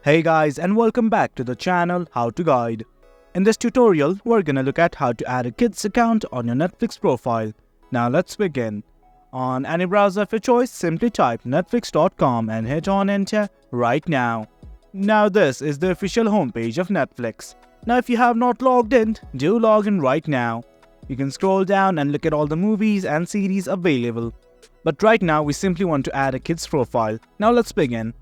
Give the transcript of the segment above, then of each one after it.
Hey guys, and welcome back to the channel How to Guide. In this tutorial, we're gonna look at how to add a kids account on your Netflix profile. Now let's begin. On any browser of your choice, simply type netflix.com and hit on enter right now. Now this is the official homepage of Netflix. Now if you have not logged in, do log in right now. You can scroll down and look at all the movies and series available. But right now we simply want to add a kids profile. Now let's begin.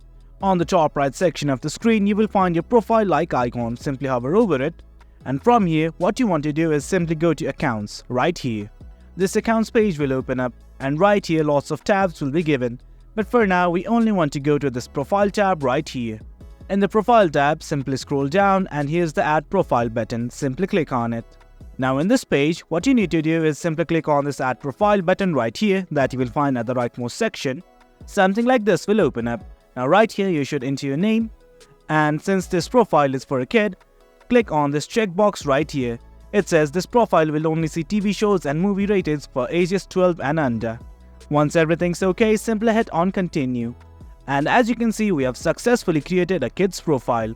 On the top right section of the screen, you will find your profile-like icon. Simply hover over it. And from here, what you want to do is simply go to Accounts, right here. This Accounts page will open up, and right here lots of tabs will be given. But for now, we only want to go to this Profile tab right here. In the Profile tab, simply scroll down and here's the Add Profile button. Simply click on it. Now in this page, what you need to do is simply click on this Add Profile button right here that you will find at the rightmost section. Something like this will open up. Now right here you should enter your name, and since this profile is for a kid, click on this checkbox right here. It says this profile will only see TV shows and movie ratings for ages 12 and under. Once everything's okay, simply hit on continue. And as you can see, we have successfully created a kid's profile.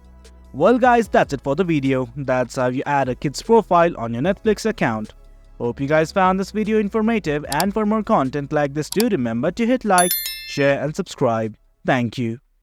Well guys, that's it for the video. That's how you add a kid's profile on your Netflix account. Hope you guys found this video informative, and for more content like this, do remember to hit like, share and subscribe. Thank you.